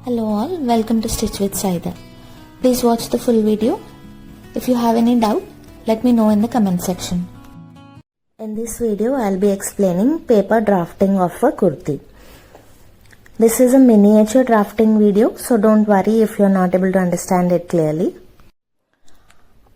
Hello all, welcome to Stitch with Syda. Please watch the full video. If you have any doubt, let me know in the comment section. In this video, I'll be explaining paper drafting of a kurti. This is a miniature drafting video, so don't worry if you're not able to understand it clearly.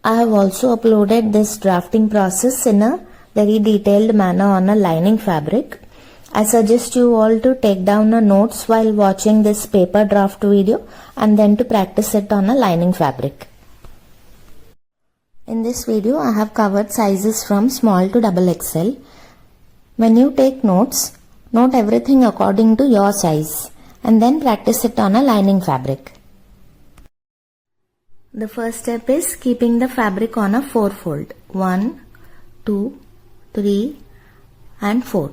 I have also uploaded this drafting process in a very detailed manner on a lining fabric. I suggest you all to take down a notes while watching this paper draft video and then to practice it on a lining fabric. In this video, I have covered sizes from small to XXL. When you take notes, note everything according to your size and then practice it on a lining fabric. The first step is keeping the fabric on a 4-fold. 1, 2, 3 and 4.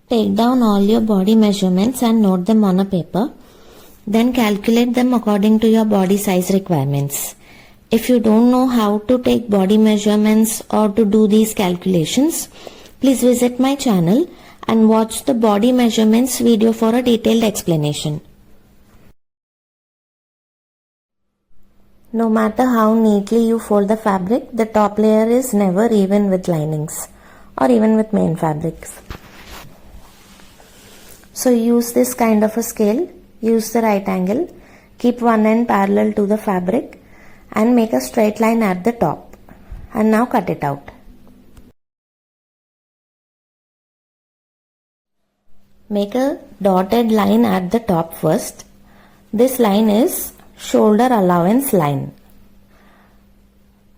Take down all your body measurements and note them on a paper. Then calculate them according to your body size requirements. If you don't know how to take body measurements or to do these calculations, please visit my channel and watch the body measurements video for a detailed explanation. No matter how neatly you fold the fabric, the top layer is never even with linings or even with main fabrics. So use this kind of a scale, use the right angle, keep one end parallel to the fabric and make a straight line at the top. And now cut it out. Make a dotted line at the top first. This line is shoulder allowance line.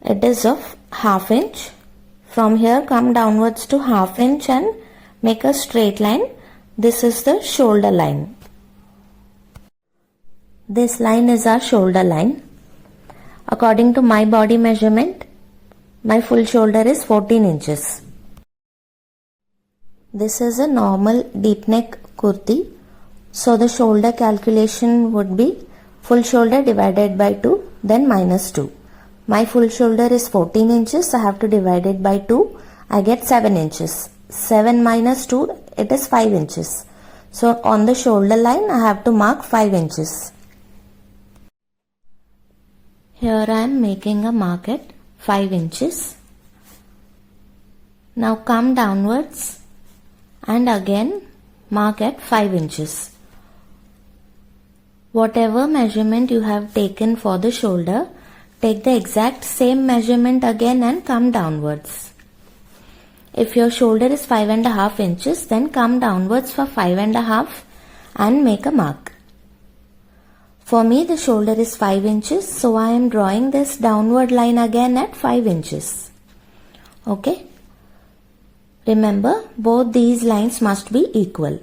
It is of ½ inch. From here come downwards to ½ inch and make a straight line. This is the shoulder line. This line is our shoulder line. According to my body measurement, my full shoulder is 14 inches. This is a normal deep neck kurti. So the shoulder calculation would be full shoulder divided by 2, then minus 2. My full shoulder is 14 inches. I have to divide it by 2. I get 7 inches. 7 minus 2, it is 5 inches. So on the shoulder line, I have to mark 5 inches. Here I am making a mark at 5 inches. Now come downwards and again mark at 5 inches. Whatever measurement you have taken for the shoulder, take the exact same measurement again and come downwards. If your shoulder is 5½ inches, then come downwards for 5½ and make a mark. For me, the shoulder is 5 inches, so I am drawing this downward line again at 5 inches. Okay? Remember, both these lines must be equal.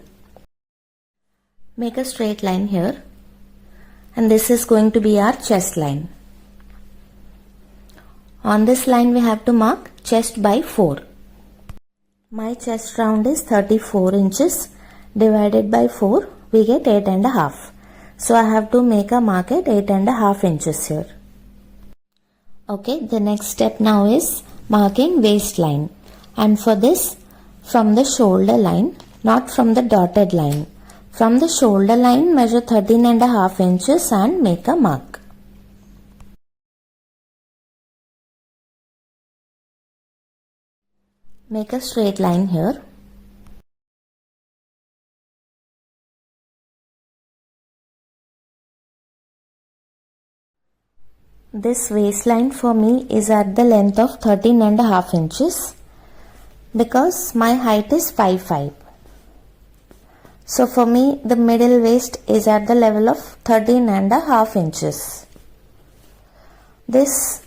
Make a straight line here, and this is going to be our chest line. On this line, we have to mark chest by 4. My chest round is 34 inches. Divided by 4, we get 8½. So I have to make a mark at 8½ inches here. Okay, the next step now is marking waistline. And for this, from the shoulder line, not from the dotted line. From the shoulder line, measure 13½ inches and make a mark. Make a straight line here. This waistline for me is at the length of 13½ inches because my height is 5'5". So for me the middle waist is at the level of 13½ inches. This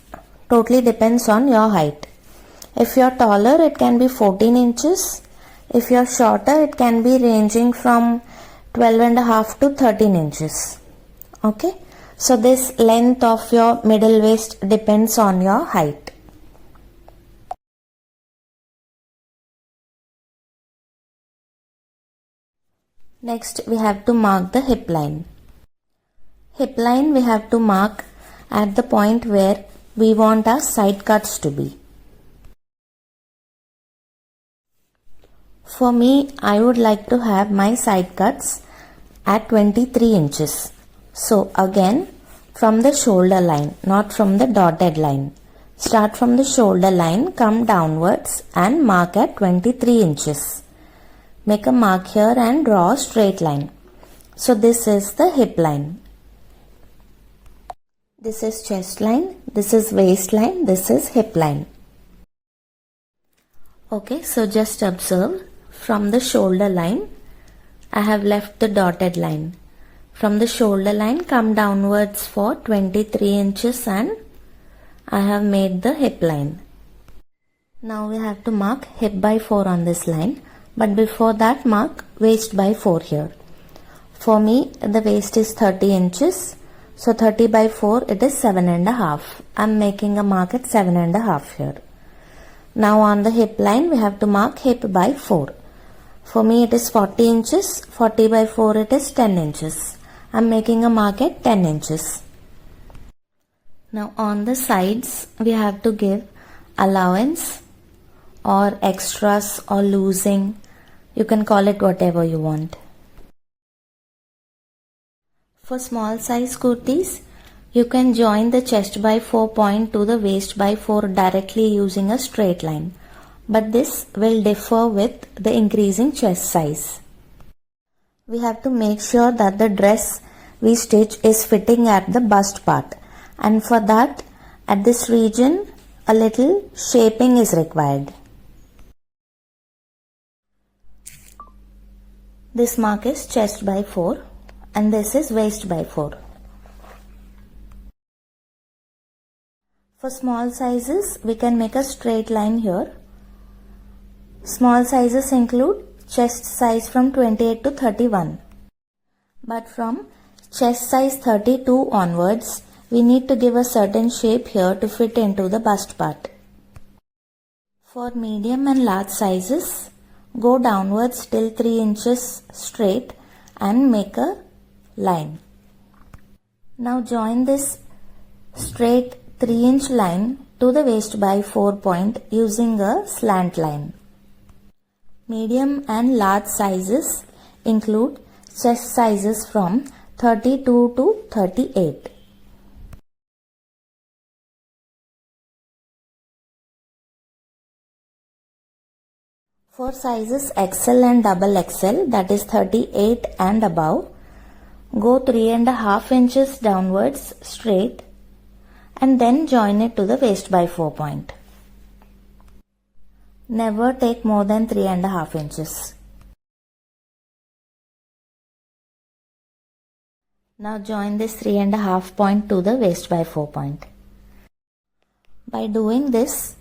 totally depends on your height. If you are taller, it can be 14 inches. If you are shorter, it can be ranging from 12½ to 13 inches. Okay? So this length of your middle waist depends on your height. Next, we have to mark the hip line. Hip line we have to mark at the point where we want our side cuts to be. For me, I would like to have my side cuts at 23 inches. So again from the shoulder line, not from the dotted line. Start from the shoulder line, come downwards and mark at 23 inches. Make a mark here and draw a straight line. So this is the hip line. This is chest line, this is waist line, this is hip line. Okay, so just observe, from the shoulder line, I have left the dotted line. From the shoulder line, come downwards for 23 inches and I have made the hip line. Now we have to mark hip by 4 on this line, but before that mark waist by 4 here. For me the waist is 30 inches, so 30 by 4 it is 7.5. I am making a mark at 7.5 here. Now on the hip line we have to mark hip by 4. For me it is 40 inches, 40 by 4 it is 10 inches. I am making a mark at 10 inches. Now on the sides we have to give allowance or extras or losing. You can call it whatever you want. For small size kurtis, you can join the chest by 4 point to the waist by 4 directly using a straight line. But this will differ with the increasing chest size. We have to make sure that the dress we stitch is fitting at the bust part, and for that at this region a little shaping is required. This mark is chest by 4 and this is waist by 4. For small sizes we can make a straight line here. Small sizes include chest size from 28 to 31. But from chest size 32 onwards, we need to give a certain shape here to fit into the bust part. For medium and large sizes, go downwards till 3 inches straight and make a line. Now join this straight 3-inch line to the waist by 4 point using a slant line. Medium and large sizes include chest sizes from 32 to 38. For sizes XL and double XL, that is 38 and above, go 3.5 inches downwards straight and then join it to the waist by 4 point. Never take more than 3.5 inches. Now join this 3.5 point to the waist by 4 point. By doing this,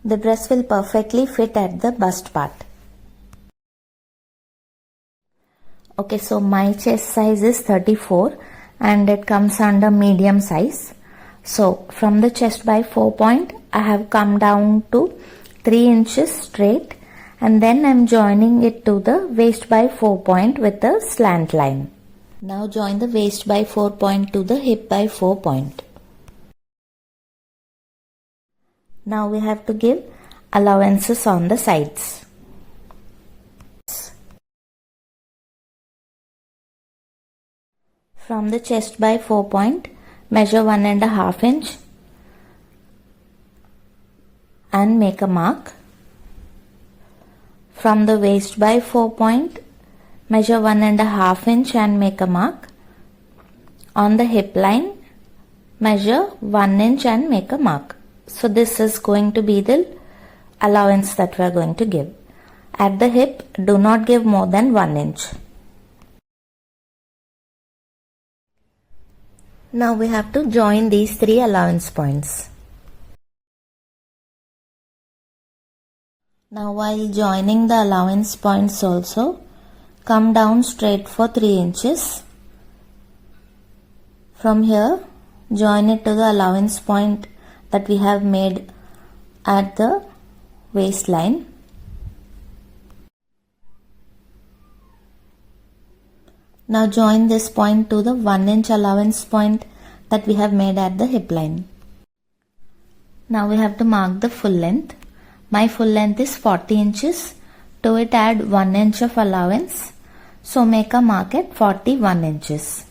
the dress will perfectly fit at the bust part. Okay, so my chest size is 34 and it comes under medium size. So from the chest by 4 point, I have come down to 3 inches straight and then I am joining it to the waist by 4 point with a slant line. Now join the waist by 4 point to the hip by 4 point. Now we have to give allowances on the sides. From the chest by 4 point, measure 1.5 inch and make a mark. From the waist by 4 point, measure 1.5 inch and make a mark. On the hip line, measure 1 inch and make a mark. So this is going to be the allowance that we are going to give. At the hip, do not give more than 1 inch. Now we have to join these 3 allowance points. Now while joining the allowance points also, come down straight for 3 inches. From here, join it to the allowance point that we have made at the waistline. Now join this point to the 1 inch allowance point that we have made at the hip line. Now we have to mark the full length. My full length is 40 inches. To it add 1 inch of allowance. So make a mark at 41 inches.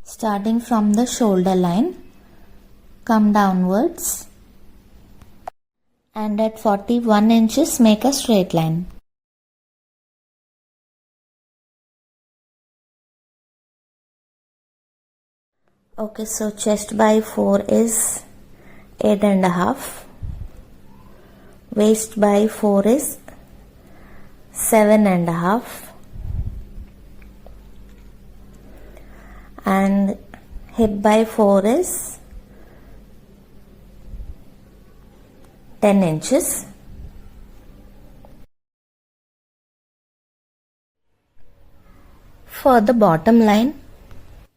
Starting from the shoulder line, come downwards and at 41 inches make a straight line. Okay, so chest by 4 is 8.5, waist by 4 is 7.5, and hip by 4 is 10 inches. For the bottom line,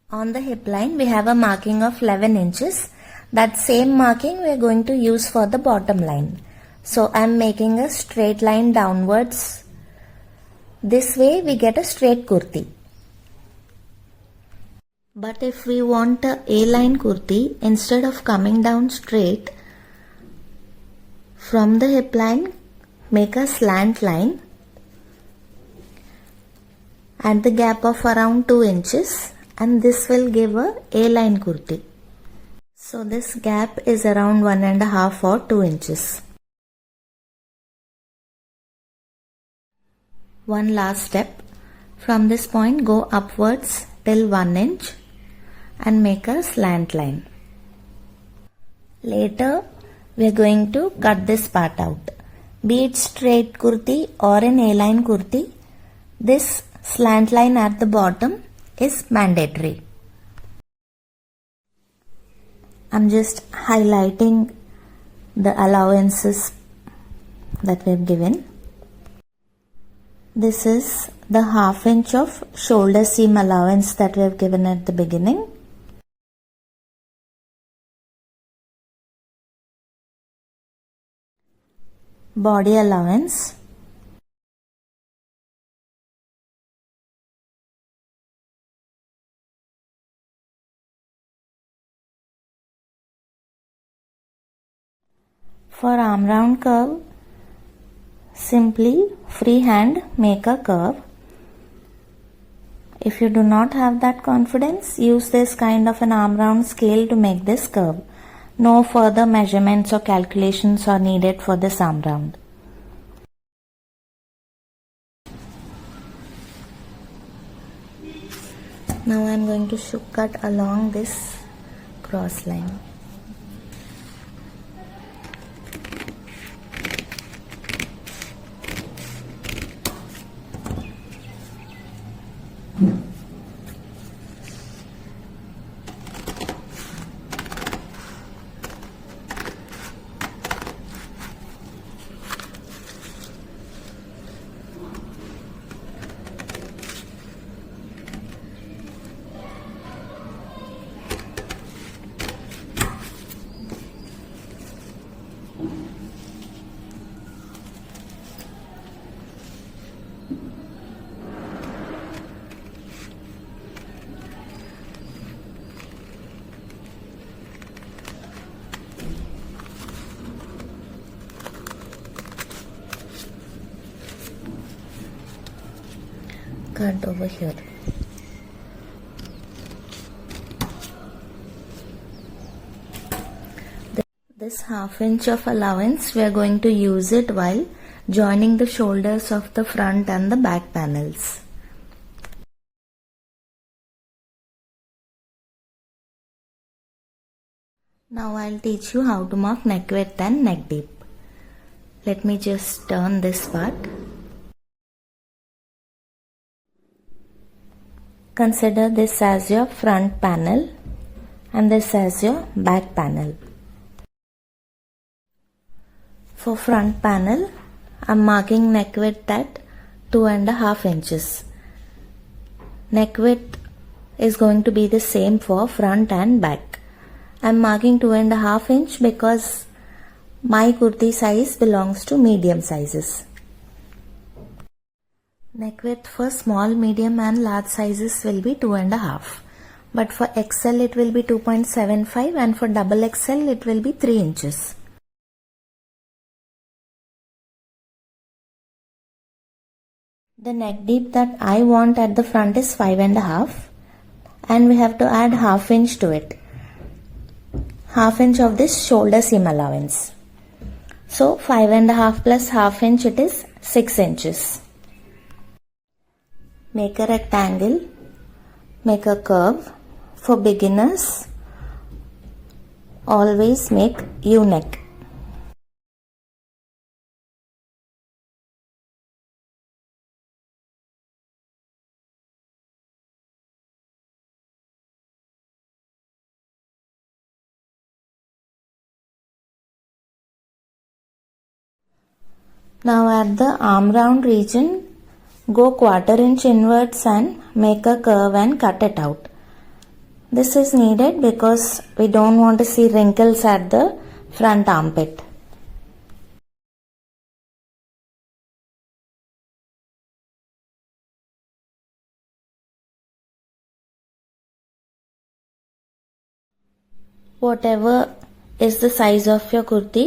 on the hip line we have a marking of 11 inches. That same marking we are going to use for the bottom line. So I am making a straight line downwards. This way we get a straight kurti. But if we want a A-line kurti, instead of coming down straight, from the hip line make a slant line at the gap of around 2 inches, and this will give a A-line kurti. So this gap is around 1.5 or 2 inches. One last step. From this point go upwards till 1 inch and make a slant line. Later we are going to cut this part out. Be it straight kurti or an A-line kurti, this slant line at the bottom is mandatory. I'm just highlighting the allowances that we have given. This is the half inch of shoulder seam allowance that we have given at the beginning. Body allowance. For arm round curve, simply freehand make a curve. If you do not have that confidence, use this kind of an arm round scale to make this curve. No further measurements or calculations are needed for this arm round. Now I am going to cut along this cross line. Cut over here. This half inch of allowance we are going to use it while joining the shoulders of the front and the back panels. Now I'll teach you how to mark neck width and neck deep. Let me just turn this part. Consider this as your front panel and this as your back panel. For front panel, I am marking neck width at 2.5 inches. Neck width is going to be the same for front and back. I am marking 2.5 inch because my kurti size belongs to medium sizes. Neck width for small, medium and large sizes will be 2.5. But for XL it will be 2.75 and for double XL it will be 3 inches. The neck deep that I want at the front is 5.5 and we have to add half inch to it. Half inch of this shoulder seam allowance. So 5.5 plus half inch, it is 6 inches. Make a rectangle, make a curve. For beginners, always make U-neck. Now at the arm round region, go 1/4 inch inwards and make a curve and cut it out. This is needed because we don't want to see wrinkles at the front armpit. Whatever is the size of your kurti,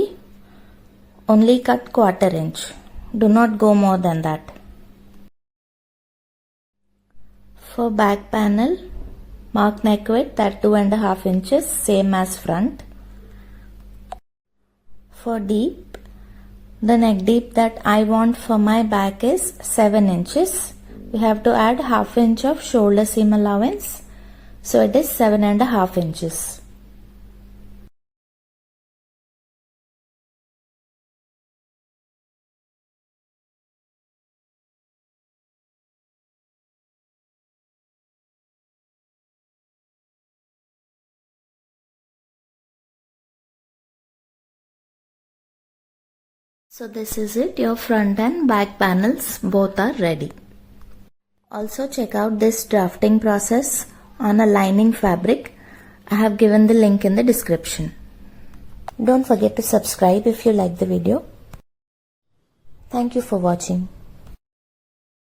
only cut 1/4 inch. Do not go more than that. For back panel, mark neck width at 2.5 inches, same as front. For deep, the neck deep that I want for my back is 7 inches. We have to add half inch of shoulder seam allowance. So it is 7.5 inches. So this is it, your front and back panels both are ready. Also check out this drafting process on a lining fabric. I have given the link in the description. Don't forget to subscribe if you like the video. Thank you for watching.